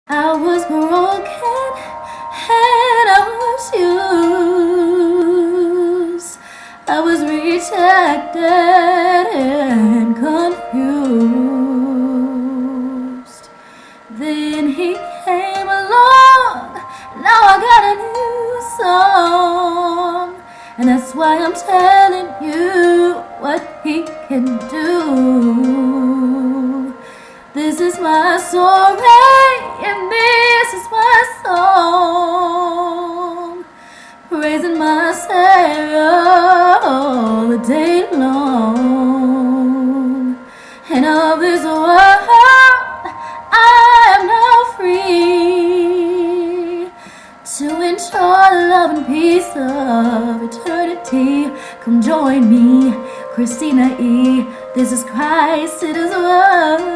I was broken and I was used. I was rejected and confused. Then he came along. Now I got a new song, and that's why I'm telling you what he can do. This is my story, and this is my song, praising my Savior all the day long. And of this world I am now free to enjoy the love and peace of eternity. Come join me, Christina E. This is Christ, it is world.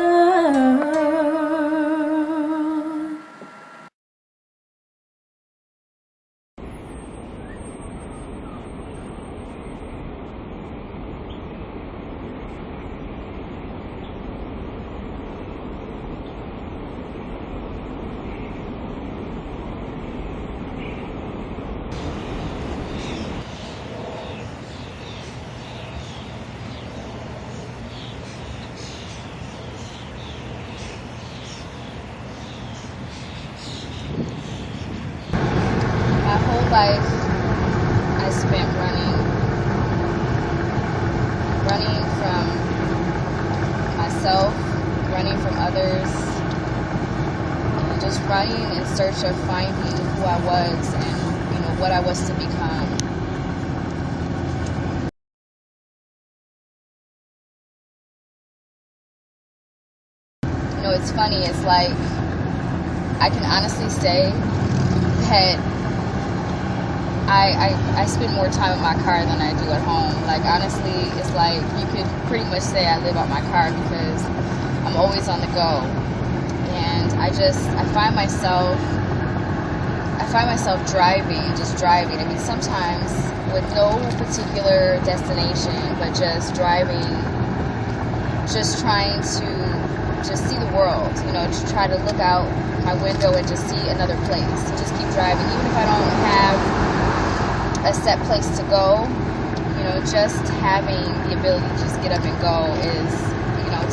My whole life I spent running from myself, running from others, and just running in search of finding who I was and what I was to become. It's funny, it's like I can honestly say that I spend more time in my car than I do at home. Like, honestly, it's like you could pretty much say I live out my car because I'm always on the go. And I find myself driving. I mean, sometimes with no particular destination, but just driving, just trying to just see the world, to try to look out my window and just see another place. Just keep driving, even if I don't have a set place to go, just having the ability to just get up and go is,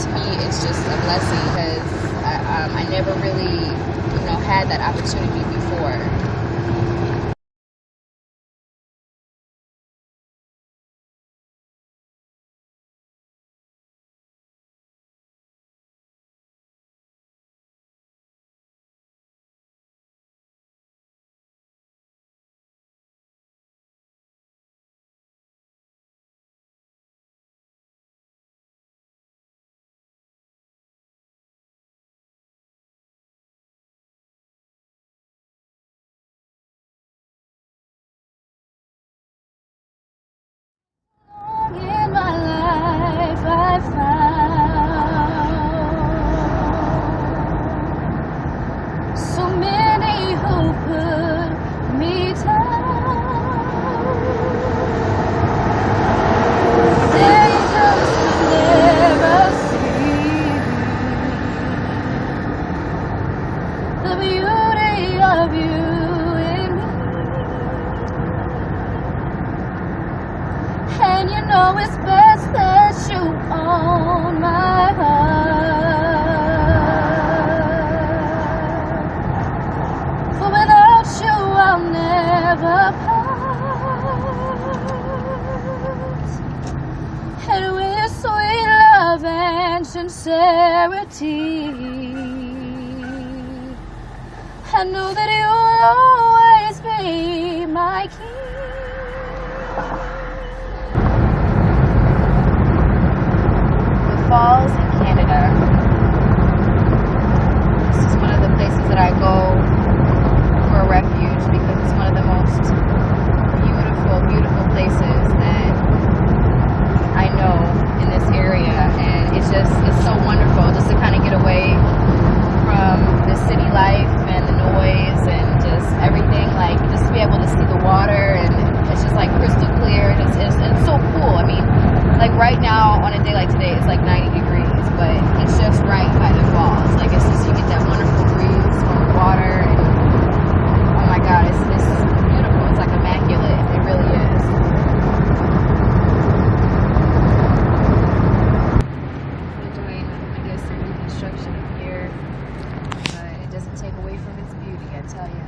to me, it's just a blessing because I never really, had that opportunity before. In my life I found so many who put me down. They just never see the beauty of you in me. And it's best that you own my heart, for without you I'll never part. And with sweet love and sincerity, I know that you'll always be my king. Falls in Canada. This is one of the places that I go for a refuge because it's one of the most beautiful places that I know in this area, and it's so wonderful just to kind of get away from the city life and the noise and just everything, like just to be able to see the water, and it's just like crystal clear. It's so cool. I mean, like right now on a day like today, it's like 90 degrees. take away from its beauty, I tell you.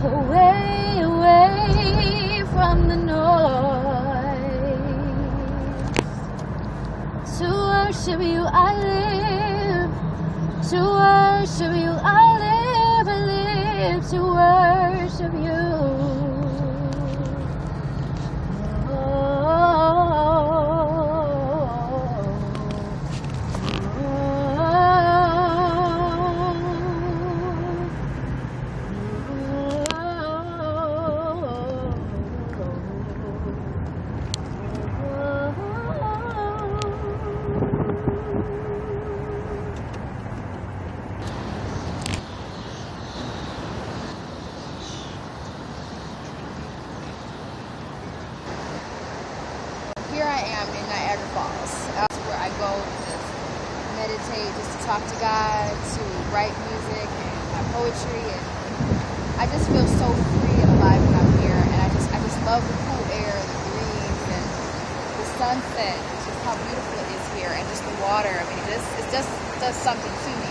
Away, away from the noise. To worship you I live. To worship you I live. I live to worship you. Here I am in Niagara Falls. That's where I go to just meditate, just to talk to God, to write music and my poetry, and I just feel so free and alive when I'm here. And I just love the cool air, the breeze, and the sunset. It's just how beautiful it is here, and just the water. I mean, it just does something to me.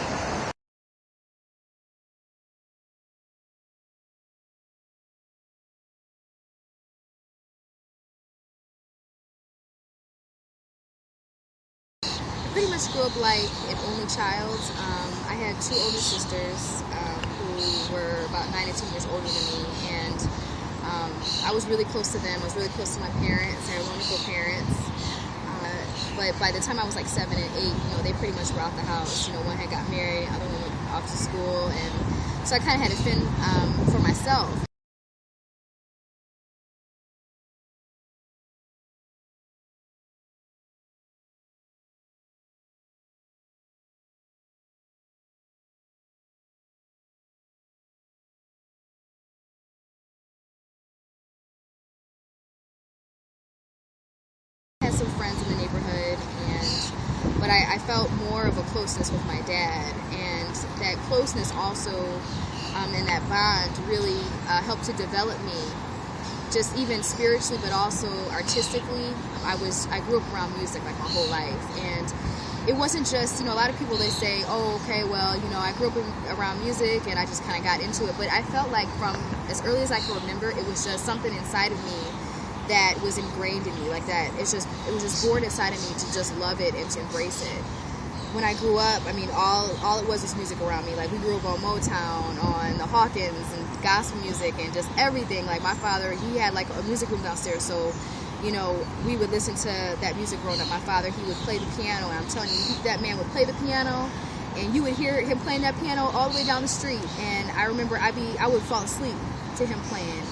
I pretty much grew up like an only child. I had two older sisters who were about 9 and 10 years older than me, and I was really close to them. I was really close to my parents. I had wonderful parents. But by the time I was like 7 and 8, they pretty much were out the house. One had got married, the other one went off to school, and so I kind of had to fend for myself. I had some friends in the neighborhood, but I felt more of a closeness with my dad, and that closeness also and that bond really helped to develop me, just even spiritually, but also artistically. I grew up around music like my whole life, and it wasn't just, a lot of people, they say, oh, okay, well, I grew up around music and I just kind of got into it, but I felt like from as early as I can remember, it was just something inside of me that was ingrained in me, like that. It was just born inside of me to just love it and to embrace it. When I grew up, I mean, all it was music around me. Like, we grew up on Motown, on the Hawkins, and gospel music, and just everything. Like, my father, he had like a music room downstairs, so we would listen to that music growing up. My father, he would play the piano, and I'm telling you, that man would play the piano, and you would hear him playing that piano all the way down the street. And I remember I would fall asleep to him playing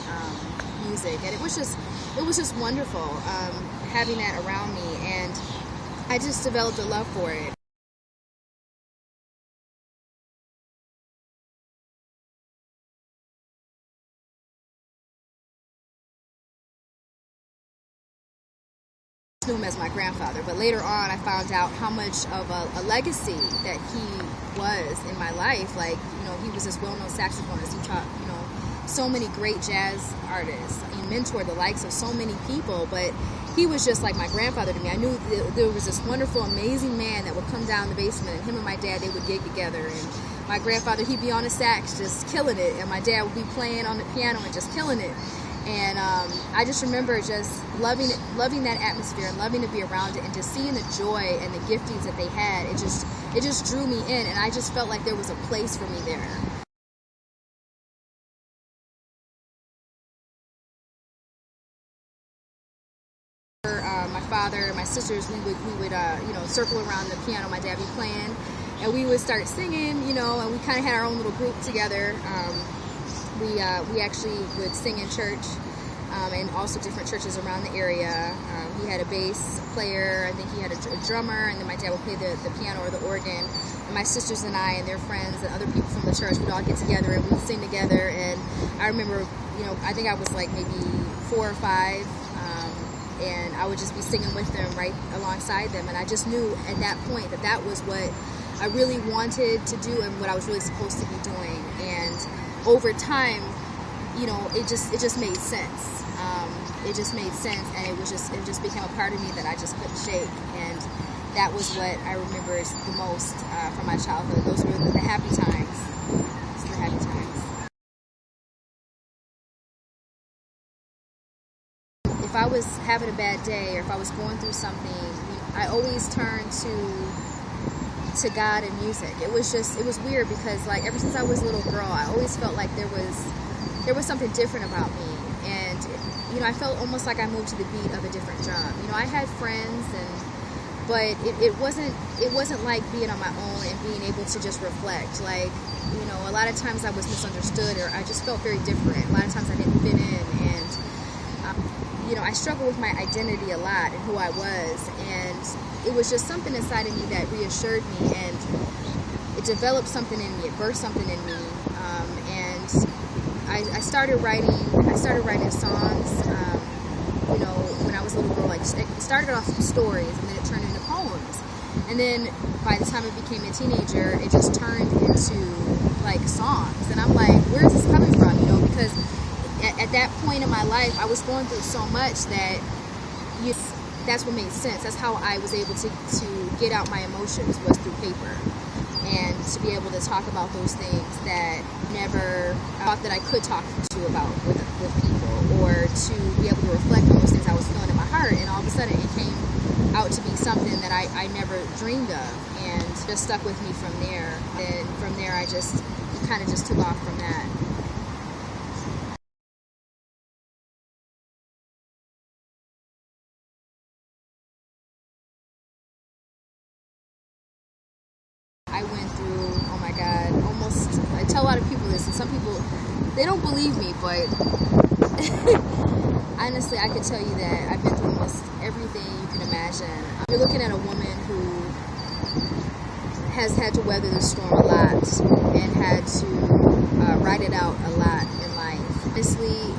music, and it was just wonderful having that around me, and I just developed a love for it. I knew him as my grandfather, but later on I found out how much of a legacy that he was in my life. Like, he was this well-known saxophonist. He taught, so many great jazz artists. He mentored the likes of so many people, but he was just like my grandfather to me. I knew there was this wonderful, amazing man that would come down the basement, and him and my dad, they would gig together, and my grandfather, he'd be on the sax just killing it, and my dad would be playing on the piano and just killing it. And I just remember just loving that atmosphere, and loving to be around it, and just seeing the joy and the giftings that they had. It just drew me in, and I just felt like there was a place for me there. My father, brother, my sisters, we would circle around the piano my dad would be playing, and we would start singing, and we kind of had our own little group together. We actually would sing in church, and also different churches around the area. He had a bass player, I think he had a drummer, and then my dad would play the piano or the organ. And my sisters and I and their friends and other people from the church would all get together and we'd sing together. And I remember, I think I was like maybe 4 or 5, and I would just be singing with them right alongside them. And I just knew at that point that was what I really wanted to do and what I was really supposed to be doing. And over time, it just made sense. It just made sense, and it just became a part of me that I just couldn't shake. And that was what I remember the most from my childhood. Those were the happy times. Those were the happy times. If I was having a bad day or if I was going through something, I always turned to God and music. It was weird because like ever since I was a little girl, I always felt like there was something different about me. And I felt almost like I moved to the beat of a different drum. I had friends, but it wasn't like being on my own and being able to just reflect. Like, a lot of times I was misunderstood, or I just felt very different. A lot of times I didn't fit in, and I struggled with my identity a lot and who I was. And it was just something inside of me that reassured me, and it developed something in me. It birthed something in me, and I started writing songs, when I was a little girl. Like, it started off with stories, and then it turned into poems. And then by the time I became a teenager, it just turned into, like, songs. And I'm like, where is this coming from? Because at that point in my life, I was going through so much that that's what made sense. That's how I was able to get out my emotions, was through paper. And to be able to talk about those things that never thought that I could talk to about with people, or to be able to reflect on those things I was feeling in my heart. And all of a sudden it came out to be something that I never dreamed of, and just stuck with me from there. And from there I kind of just took off from that. I went through, oh my God, I tell a lot of people this, and some people, they don't believe me, but honestly, I can tell you that I've been through almost everything you can imagine. You're looking at a woman who has had to weather the storm a lot and had to ride it out a lot in life. Honestly,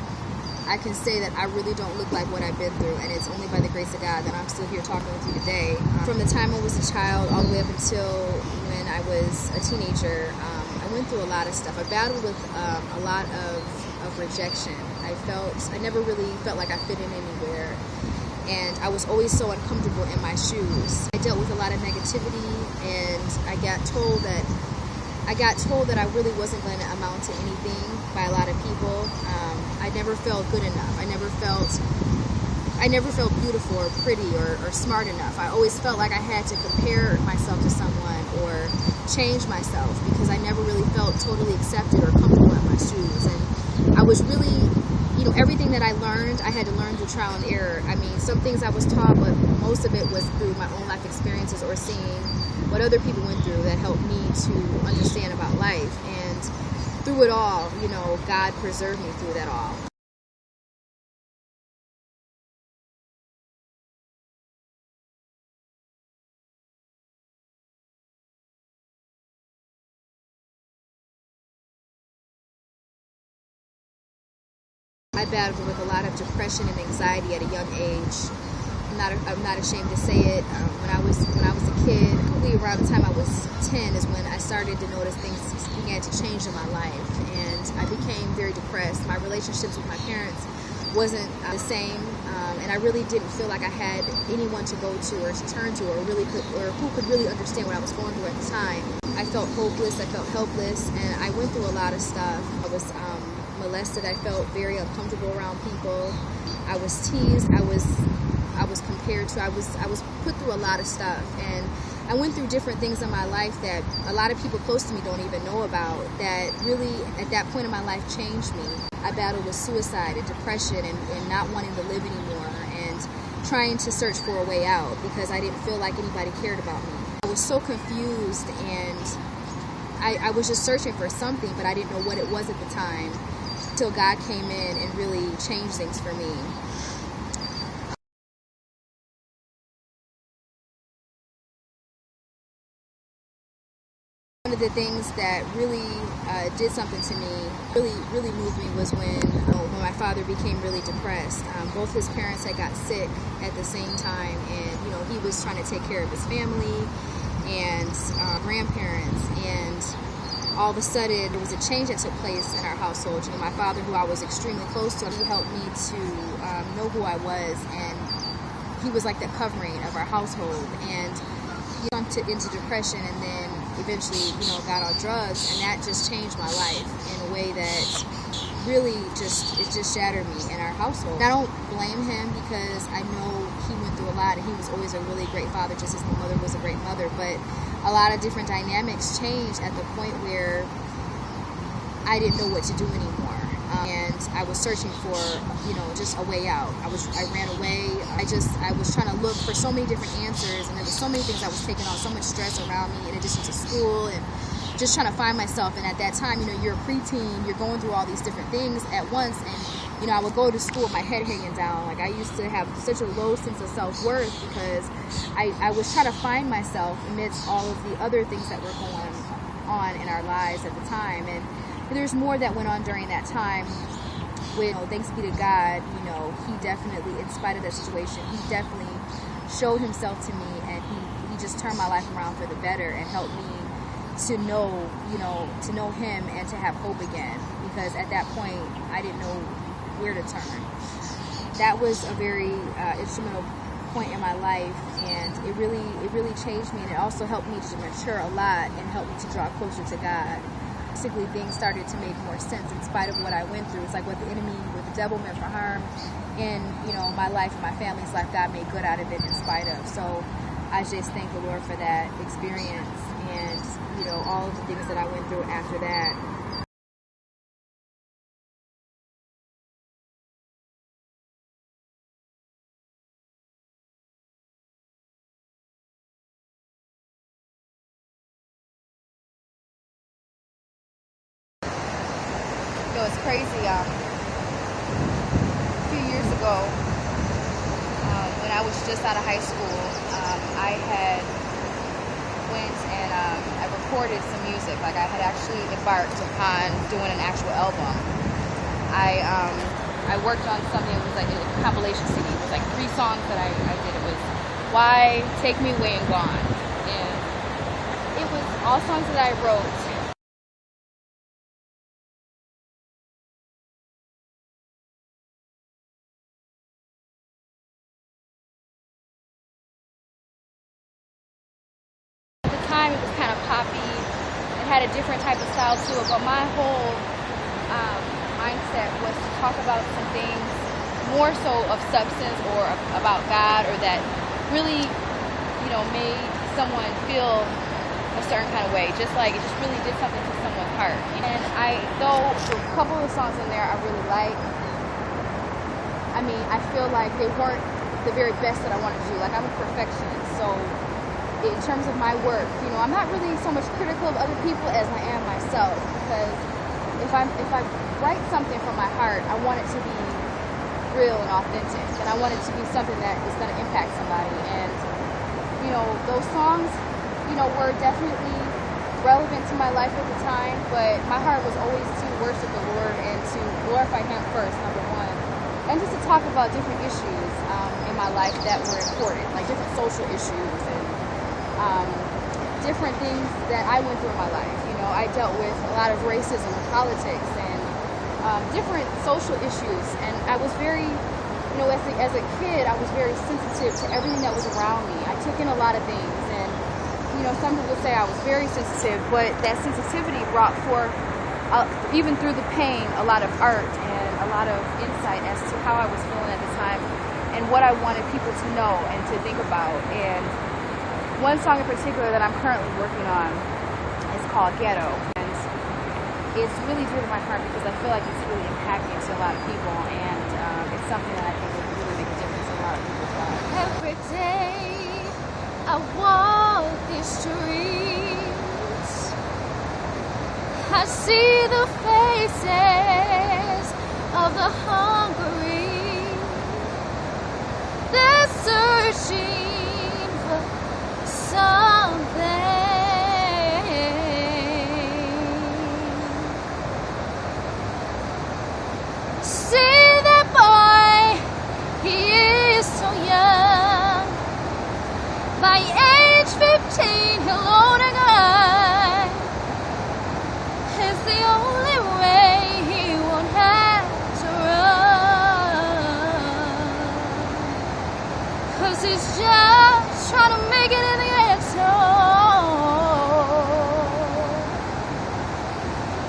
I can say that I really don't look like what I've been through, and it's only by the grace of God that I'm still here talking with you today. From the time I was a child all the way up until when I was a teenager, I went through a lot of stuff. I battled with a lot of rejection. I never really felt like I fit in anywhere, and I was always so uncomfortable in my shoes. I dealt with a lot of negativity, and I got told that I really wasn't going to amount to anything by a lot of people. I never felt good enough. I never felt beautiful or pretty or smart enough. I always felt like I had to compare myself to someone or change myself, because I never really felt totally accepted or comfortable in my shoes. And I was really, everything that I learned, I had to learn through trial and error. I mean, some things I was taught, but most of it was through my own life experiences or seeing what other people went through that helped me to understand about life. And through it all, God preserved me through that all. I battled with a lot of depression and anxiety at a young age. I'm not ashamed to say it. When I was a kid, probably around the time I was 10 is when I started to notice things began to change in my life, and I became very depressed. My relationships with my parents wasn't the same, and I really didn't feel like I had anyone to go to or to turn to, or who could really understand what I was going through at the time. I felt hopeless. I felt helpless, and I went through a lot of stuff. I was molested. I felt very uncomfortable around people. I was teased. I was compared to. I was put through a lot of stuff, and I went through different things in my life that a lot of people close to me don't even know about, that really at that point in my life changed me. I battled with suicide and depression and not wanting to live anymore, and trying to search for a way out because I didn't feel like anybody cared about me. I was so confused, and I was just searching for something, but I didn't know what it was at the time until God came in and really changed things for me. One of the things that really did something to me, really moved me, was when my father became really depressed. Both his parents had got sick at the same time, and he was trying to take care of his family and grandparents, and all of a sudden there was a change that took place in our household. My father, who I was extremely close to, he helped me to know who I was, and he was like the covering of our household. And he went into depression, and then eventually got on drugs, and that just changed my life in a way that really just shattered me in our household. And I don't blame him because I know he went through a lot, and he was always a really great father, just as my mother was a great mother. But a lot of different dynamics changed at the point where I didn't know what to do anymore, and I was searching for just a way out. I ran away. I was trying to look for so many different answers, and there were so many things I was taking on, so much stress around me in addition to school, and just trying to find myself. And at that time, you're a preteen, you're going through all these different things at once, and I would go to school with my head hanging down. Like, I used to have such a low sense of self-worth because I was trying to find myself amidst all of the other things that were going on in our lives at the time. And there's more that went on during that time. Thanks be to God, he definitely, in spite of that situation, he definitely showed himself to me, and he just turned my life around for the better and helped me to know him and to have hope again, because at that point I didn't know where to turn. That was a very instrumental point in my life, and it really changed me, and it also helped me to mature a lot and helped me to draw closer to God. Basically, things started to make more sense in spite of what I went through. It's like what the devil meant for harm in my life and my family's life, God made good out of it in spite of. So I just thank the Lord for that experience, and all of the things that I went through after that. It's crazy. A few years ago, when I was just out of high school, I had went and I recorded some music. Like, I had actually embarked upon doing an actual album. I worked on something. It was like a compilation CD. It was like 3 songs that I did. It was Why, Take Me Away, and Gone. And it was all songs that I wrote. It was kind of poppy. It had a different type of style to it, but my whole mindset was to talk about some things more so of substance or about God, or that really made someone feel a certain kind of way, just like it just really did something to someone's heart. And though a couple of songs in there I really like, I feel like they weren't the very best that I wanted to do. Like, I'm a perfectionist, so in terms of my work, I'm not really so much critical of other people as I am myself, because if I write something from my heart, I want it to be real and authentic, and I want it to be something that is going to impact somebody. And those songs were definitely relevant to my life at the time, but my heart was always to worship the Lord and to glorify Him first, number one, and just to talk about different issues in my life that were important, like different social issues and different things that I went through in my life. I dealt with a lot of racism and politics and different social issues, and I was very, as a kid, I was very sensitive to everything that was around me. I took in a lot of things, and some people say I was very sensitive, but that sensitivity brought forth, even through the pain, a lot of art and a lot of insight as to how I was feeling at the time and what I wanted people to know and to think about. And one song in particular that I'm currently working on is called Ghetto, and it's really dear to my heart because I feel like it's really impacting to a lot of people, and it's something that I think will really make a difference in a lot of people's Every day I walk these streets, I see the faces of the hungry. They're searching for something. See that boy, he is so young. By age 15, he'll own a gun. It's the only way he won't have to run. 'Cause he's just trying to make it in the ghetto.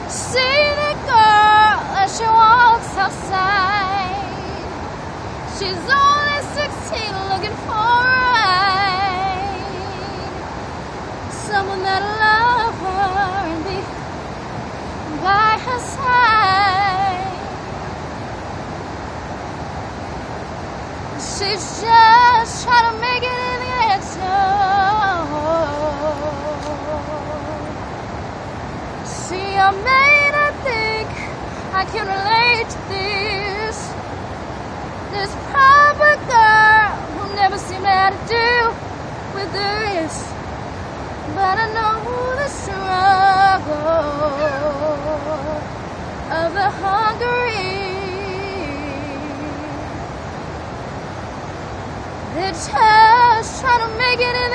See that girl as she walks outside. She's only 16, looking for a ride. Someone that'll love her and be by her side. She's just trying to make it in the ghetto. See, I may not think I can relate to this proper girl who'll never seem to have to do with this. But I know the struggle of the hungry. They're just trying to make it in